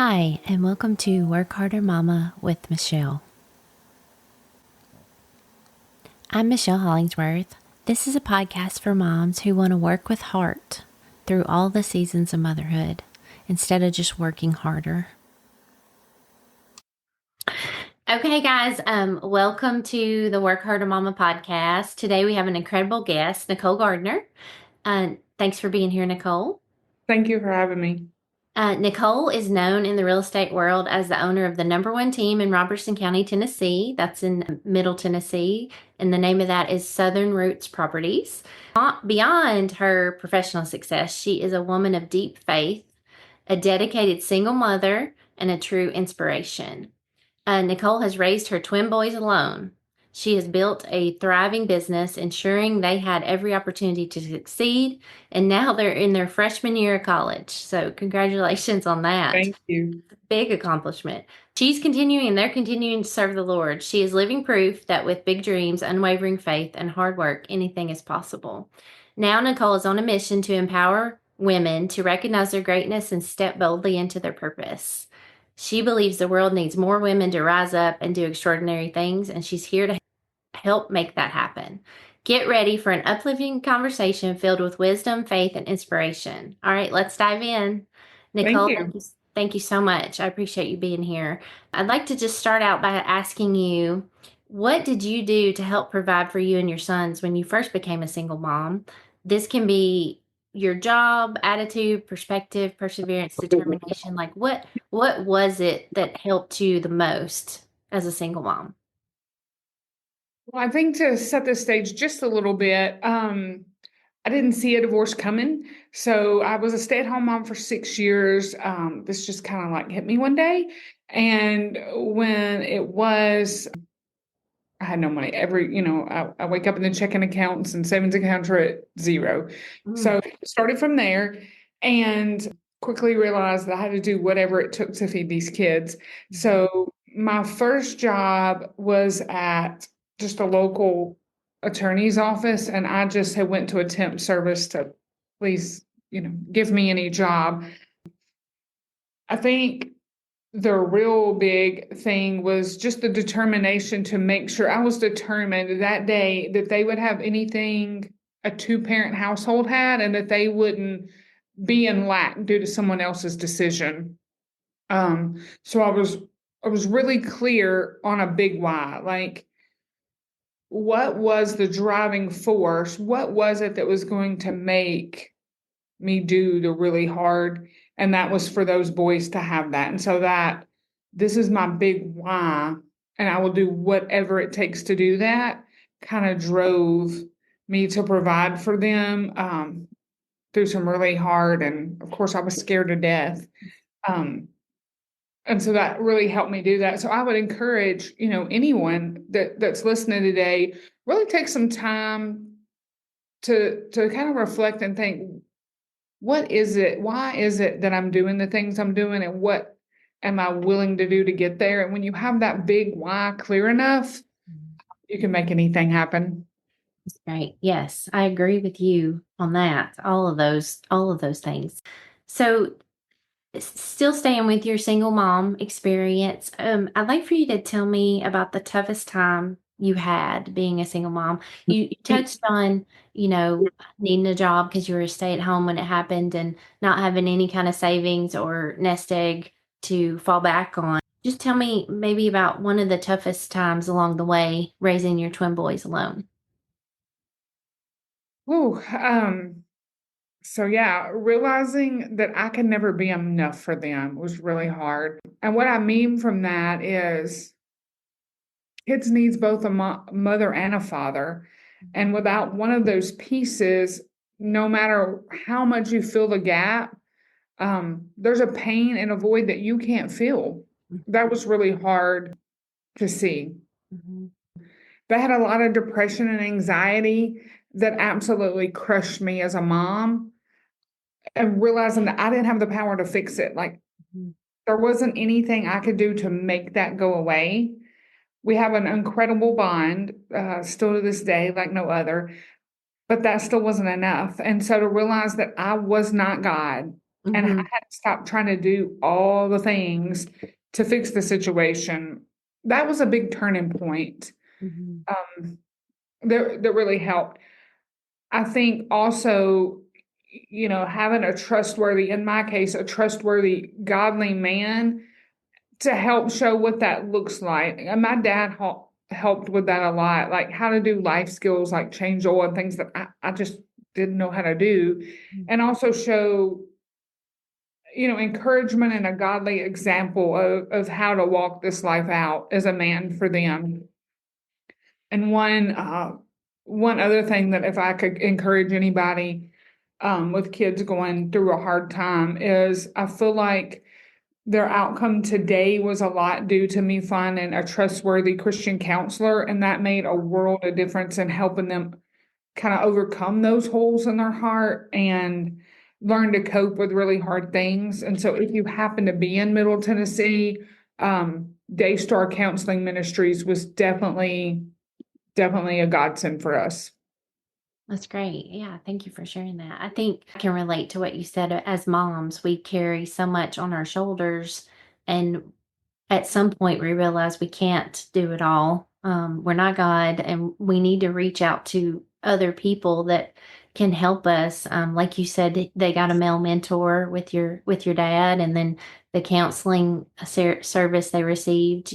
Hi, and welcome to Work Harder Mama with Michelle. I'm Michelle Hollingsworth. This is a podcast for moms who want to work with heart through all the seasons of motherhood instead of just working harder. Okay, guys, welcome to the Work Harder Mama podcast. Today we have an incredible guest, Nicole Gardner. Thanks for being here, Nicole. Thank you for having me. Nicole is known in the real estate world as the owner of the #1 team in Robertson County, Tennessee. That's in Middle Tennessee. And the name of that is Southern Roots Properties. Beyond her professional success, she is a woman of deep faith, a dedicated single mother, and a true inspiration. Nicole has raised her twin boys alone. She has built a thriving business, ensuring they had every opportunity to succeed, and now they're in their freshman year of college. So congratulations on that. Thank you. Big accomplishment. She's continuing, and they're continuing to serve the Lord. She is living proof that with big dreams, unwavering faith, and hard work, anything is possible. Now Nicole is on a mission to empower women to recognize their greatness and step boldly into their purpose. She believes the world needs more women to rise up and do extraordinary things, and she's here to help make that happen. Get ready for an uplifting conversation filled with wisdom, faith, and inspiration. All right, let's dive in. Nicole, thank you so much. I appreciate you being here. I'd like to just start out by asking you, what did you do to help provide for you and your sons when you first became a single mom? This can be your job, attitude, perspective, perseverance, determination. Like what was it that helped you the most as a single mom? Well, I think to set the stage just a little bit, I didn't see a divorce coming. So I was a stay-at-home mom for 6 years. This just kind of like hit me one day. And when it was, I had no money. I wake up in the checking accounts and savings accounts are at zero. So it started from there and quickly realized that I had to do whatever it took to feed these kids. So my first job was at just a local attorney's office, and I just had went to a temp service to please, give me any job. I think the real big thing was just the determination to make sure I was determined that day that they would have anything a two-parent household had and that they wouldn't be in lack due to someone else's decision. So I was really clear on a big why, like what was the driving force? What was it that was going to make me do the really hard? And that was for those boys to have that. And so that this is my big why, and I will do whatever it takes to do that, kind of drove me to provide for them through some really hard, and of course I was scared to death. And so that really helped me do that. So I would encourage, anyone that's listening today, really take some time to kind of reflect and think, what is it? Why is it that I'm doing the things I'm doing, and what am I willing to do to get there? And when you have that big why clear enough, you can make anything happen. That's great. Yes, I agree with you on that. All of those things. So still staying with your single mom experience, I'd like for you to tell me about the toughest time you had being a single mom. You touched on, needing a job because you were a stay-at-home when it happened and not having any kind of savings or nest egg to fall back on. Just tell me maybe about one of the toughest times along the way raising your twin boys alone. Ooh, so yeah, realizing that I could never be enough for them was really hard. And what I mean from that is kids needs both a mother and a father. And without one of those pieces, no matter how much you fill the gap, there's a pain and a void that you can't feel. That was really hard to see. Mm-hmm. But I had a lot of depression and anxiety that absolutely crushed me as a mom, and realizing that I didn't have the power to fix it. Like there wasn't anything I could do to make that go away. We have an incredible bond, still to this day, like no other, but that still wasn't enough. And so to realize that I was not God, and I Mm-hmm. had to stop trying to do all the things to fix the situation. That was a big turning point. Mm-hmm. Um, that really helped. I think also, having a trustworthy, in my case, a trustworthy, godly man to help show what that looks like. And my dad helped with that a lot, like how to do life skills, like change oil and things that I just didn't know how to do. And also show, encouragement and a godly example of how to walk this life out as a man for them. And one other thing that if I could encourage anybody with kids going through a hard time is I feel like their outcome today was a lot due to me finding a trustworthy Christian counselor, and that made a world of difference in helping them kind of overcome those holes in their heart and learn to cope with really hard things. And so if you happen to be in Middle Tennessee, Daystar Counseling Ministries was definitely a godsend for us. That's great. Yeah, thank you for sharing that. I think I can relate to what you said. As moms, we carry so much on our shoulders, and at some point we realize we can't do it all. We're not God, and we need to reach out to other people that can help us. Like you said, they got a male mentor with your dad, and then the counseling service they received.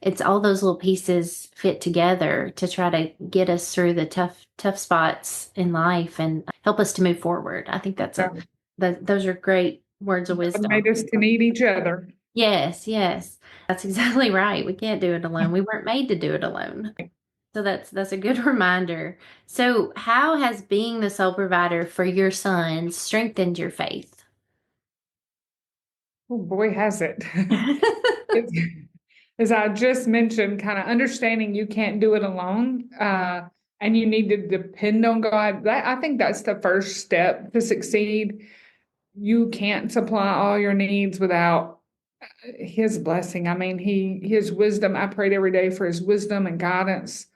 It's all those little pieces fit together to try to get us through the tough spots in life and help us to move forward. I think Yeah. those are great words of God made wisdom. us to need each other. Yes, yes. That's exactly right. We can't do it alone. We weren't made to do it alone. So that's a good reminder. So, how has being the sole provider for your sons strengthened your faith? Oh boy, has it. It's, as I just mentioned, kind of understanding you can't do it alone, and you need to depend on God. I think that's the first step to succeed. You can't supply all your needs without His blessing. I mean, His wisdom. I prayed every day for His wisdom and guidance.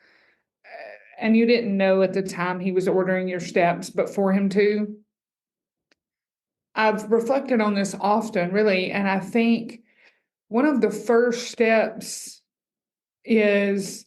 And you didn't know at the time He was ordering your steps, but for Him to. I've reflected on this often, really, and I think one of the first steps is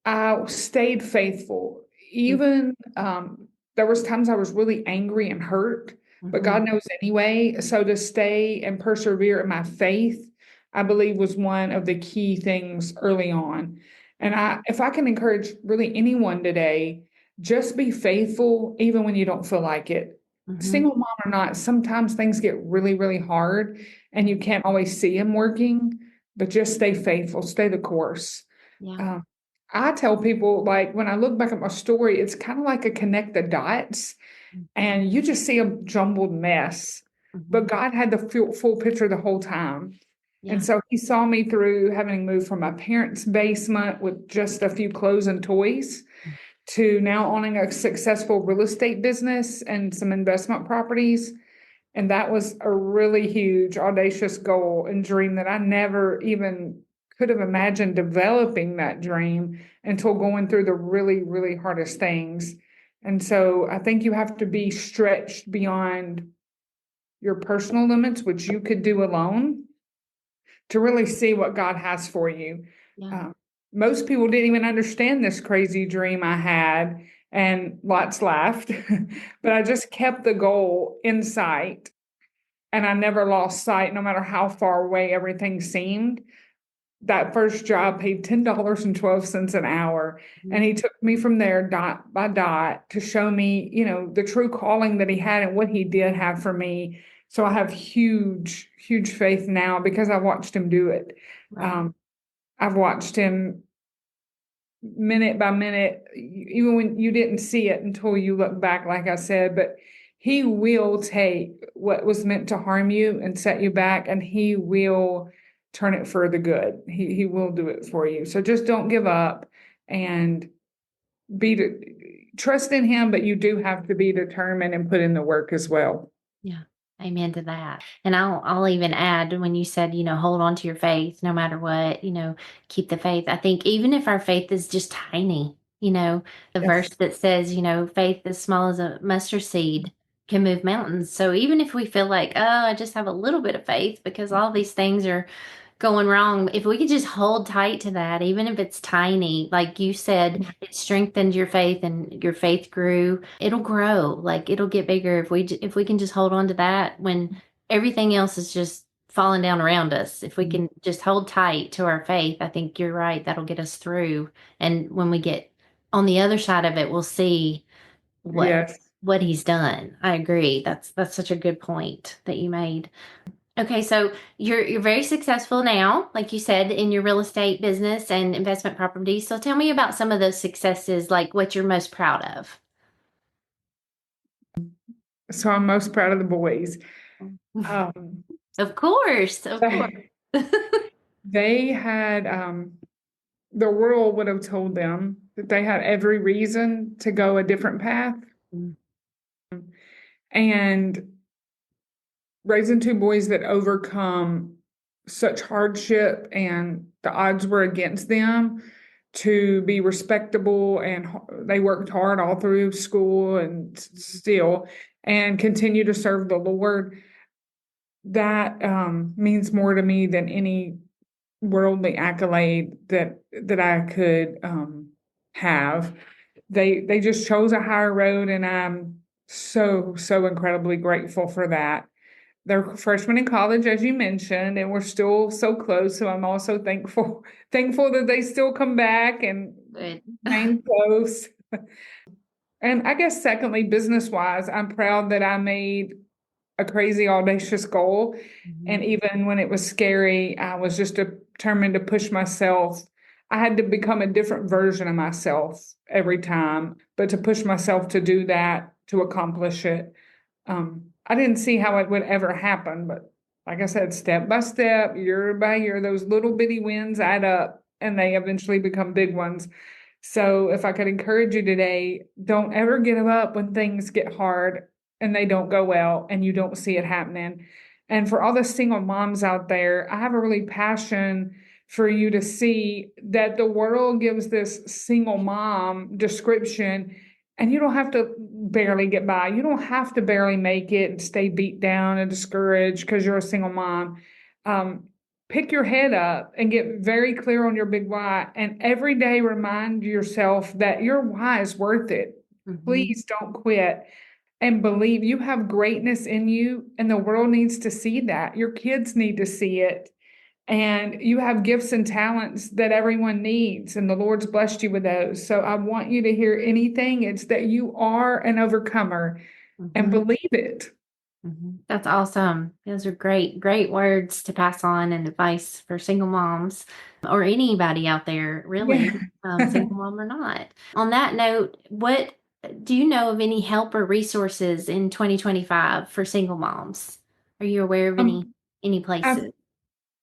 I stayed faithful. Even there was times I was really angry and hurt, but Mm-hmm. God knows anyway. So to stay and persevere in my faith, I believe was one of the key things early on. And if I can encourage really anyone today, just be faithful even when you don't feel like it. Mm-hmm. Single mom or not, sometimes things get really, really hard and you can't always see them working, but just stay faithful, stay the course. Yeah. Um, I tell people, like, when I look back at my story, it's kind of like a connect the dots, and you just see a jumbled mess. Mm-hmm. But God had the full picture the whole time. And Yeah. so He saw me through having moved from my parents' basement with just a few clothes and toys to now owning a successful real estate business and some investment properties. And that was a really huge, audacious goal and dream that I never even could have imagined developing that dream until going through the really, really hardest things. And so I think you have to be stretched beyond your personal limits, which you could do alone, to really see what God has for you. Yeah. Uh, Most people didn't even understand this crazy dream I had, and lots laughed, but I just kept the goal in sight and I never lost sight, no matter how far away everything seemed. That first job paid $10.12 an hour. Mm-hmm. And He took me from there dot by dot to show me, the true calling that He had and what He did have for me. So I have huge, huge faith now because I watched Him do it. Right. Um, I've watched Him minute by minute, even when you didn't see it until you look back, like I said, but He will take what was meant to harm you and set you back, and He will turn it for the good. He will do it for you. So just don't give up and trust in Him, but you do have to be determined and put in the work as well. Yeah. Amen to that. And I'll even add when you said, hold on to your faith no matter what, keep the faith. I think even if our faith is just tiny, the verse Yes. that says, faith as small as a mustard seed, can move mountains. So even if we feel like, oh, I just have a little bit of faith because all these things are going wrong, if we could just hold tight to that, even if it's tiny, like you said, it strengthened your faith and your faith grew. It'll grow, like it'll get bigger if we can just hold on to that when everything else is just falling down around us. If we can just hold tight to our faith, I think you're right. That'll get us through. And when we get on the other side of it, we'll see what Yes. what he's done. I agree. That's such a good point that you made. Okay, so you're very successful now, like you said, in your real estate business and investment properties. So tell me about some of those successes, like what you're most proud of. So I'm most proud of the boys. Um, Of course, of course. they, they had, the world would have told them that they had every reason to go a different path. And raising two boys that overcome such hardship and the odds were against them to be respectable, and they worked hard all through school and still and continue to serve the Lord. That means more to me than any worldly accolade that I could have. They just chose a higher road, and I'm so incredibly grateful for that. They're freshmen in college, as you mentioned, and we're still so close. So I'm also thankful that they still come back and Good. remain close. And I guess secondly, business wise, I'm proud that I made a crazy audacious goal. And Mhm. even when it was scary, I was just determined to push myself. I had to become a different version of myself every time, but to push myself to do that, to accomplish it. I didn't see how it would ever happen, but like I said, step by step, year by year, those little bitty wins add up and they eventually become big ones. So if I could encourage you today, don't ever give up when things get hard and they don't go well and you don't see it happening. And for all the single moms out there, I have a really passion for you to see that the world gives this single mom description, and you don't have to barely get by. You don't have to barely make it and stay beat down and discouraged because you're a single mom. Um, Pick your head up and get very clear on your big why. And every day remind yourself that your why is worth it. Mhm. Please don't quit and believe you have greatness in you, and the world needs to see that. Your kids need to see it. And you have gifts and talents that everyone needs, and the Lord's blessed you with those. So I want you to hear anything, it's that you are an overcomer and Mhm. believe it. Mhm. That's awesome. Those are great, great words to pass on and advice for single moms or anybody out there, really, Yeah. single mom or not. On that note, what do you know of any help or resources in 2025 for single moms? Are you aware of Um, any I places?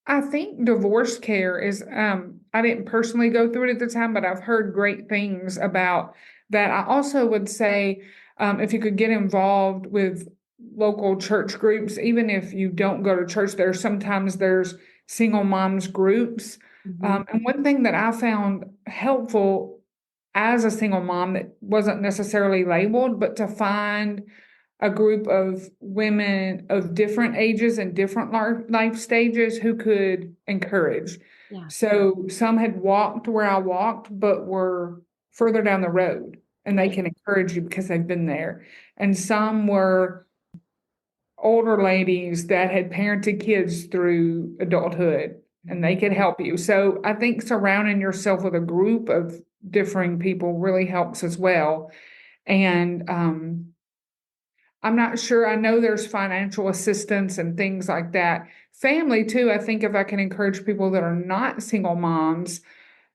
I think divorce care is, I didn't personally go through it at the time, but I've heard great things about that. I also would say, if you could get involved with local church groups, even if you don't go to church, there's single moms groups. Hmm. And one thing that I found helpful as a single mom that wasn't necessarily labeled, but to find a group of women of different ages and different life stages who could encourage. Yeah. So some had walked where I walked, but were further down the road, and they Good. can encourage you because they've been there. And some were older ladies that had parented kids through adulthood, and they could help you. So I think surrounding yourself with a group of differing people really helps as well. And I'm not sure. I know there's financial assistance and things like that. Family, too. I think if I can encourage people that are not single moms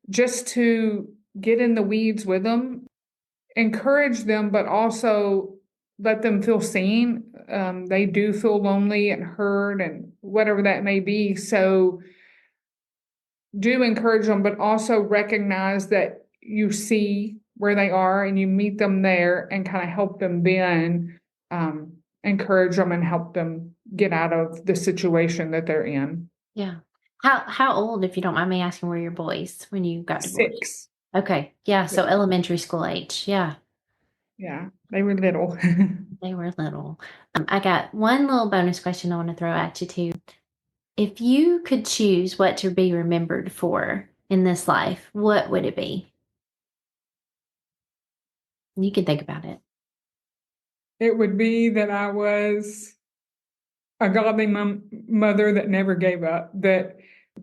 just to get in the weeds with them, encourage them, but also let them feel seen. They do feel lonely and hurt and whatever that may be. So do encourage them, but also recognize that you see where they are and you meet them there and kind of help them then, encourage them and help them get out of the situation that they're in. Yeah. How old, if you don't mind me asking, were your boys when you got divorced? 6. Okay. Yeah. So elementary school age. Yeah. Yeah, they were little. They were little. I got one little bonus question I want to throw at you too. If you could choose what to be remembered for in this life, what would it be? You can think about it. It would be that I was a godly mother that never gave up, that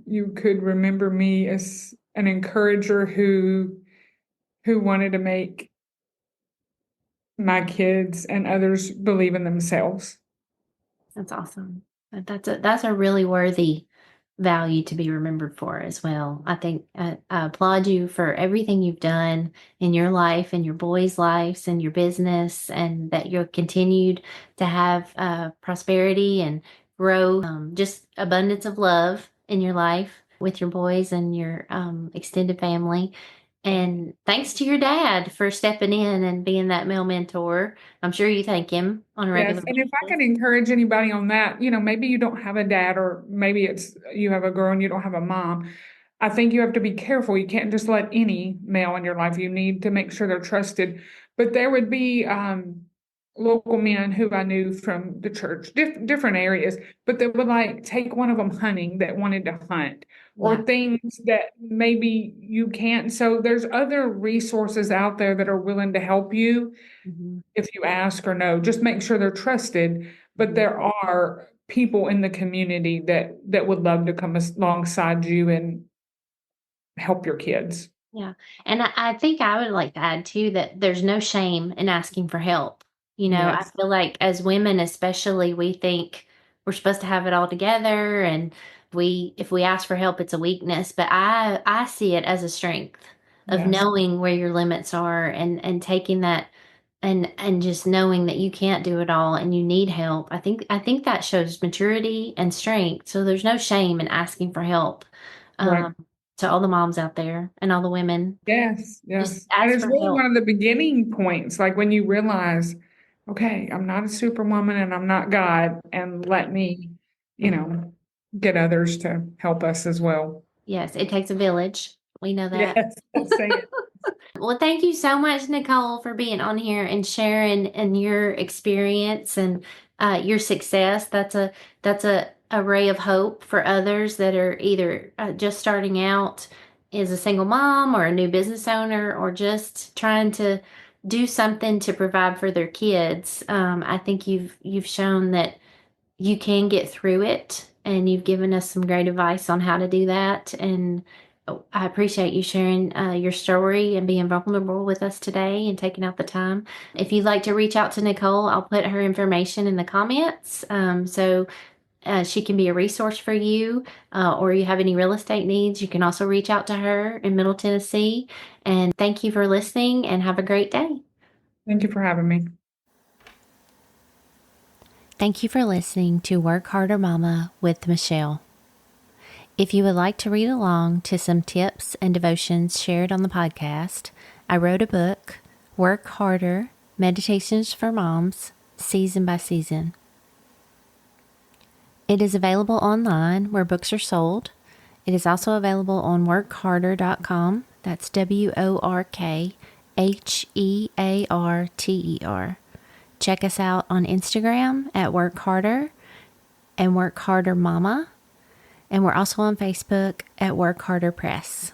you could remember me as an encourager who wanted to make my kids and others believe in themselves. That's awesome. That's a really worthy value to be remembered for as well. I think I applaud you for everything you've done in your life and your boys' lives and your business, and that you've continued to have prosperity and grow, just abundance of love in your life with your boys and your extended family. And thanks to your dad for stepping in and being that male mentor. I'm sure you thank him on a Yes, regular and if I basis. could encourage anybody on that, maybe you don't have a dad, or maybe it's you have a girl and you don't have a mom. I think you have to be careful. You can't just let any male in your life. You need to make sure they're trusted. But there would be local men who I knew from the church, different areas, but they would like take one of them hunting that wanted to hunt, Yeah. or things that maybe you can't. So there's other resources out there that are willing to help you Mhm. if you ask or know. Just make sure they're trusted. But Mhm. there are people in the community that would love to come alongside you and help your kids. Yeah. And I think I would like to add too that there's no shame in asking for help. I Yes, feel like as women, especially, we think we're supposed to have it all together, and if we ask for help, it's a weakness. But I see it as a strength of yes, knowing where your limits are, and taking that, and just knowing that you can't do it all and you need help. I think that shows maturity and strength. So there's no shame in asking for help. right. Um, to all the moms out there and all the women, Yes, just yes. And ask it's for really one help. of the beginning points, like when you realize, okay, I'm not a superwoman and I'm not God, and let me, you know, get others to help us as well. Yes, it takes a village. We know that. Yes, I'll say it. Well, thank you so much, Nicole, for being on here and sharing and your experience and your success. That's a ray of hope for others that are either just starting out as a single mom or a new business owner, or just trying to do something to provide for their kids. I think you've shown that you can get through it, and you've given us some great advice on how to do that. And I appreciate you sharing your story and being vulnerable with us today and taking out the time. If you'd like to reach out to Nicole, I'll put her information in the comments, so she can be a resource for you, or you have any real estate needs, you can also reach out to her in Middle Tennessee. And thank you for listening, and have a great day. Thank you for having me. Thank you for listening to Work Harder Mama with Michelle. If you would like to read along to some tips and devotions shared on the podcast, I wrote a book, Work Harder Meditations for Moms, Season by Season. It is available online where books are sold. It is also available on workharder.com. That's WORKHEARTER. Check us out on Instagram at Work Harder and Work Harder Mama. And we're also on Facebook at Work Harder Press.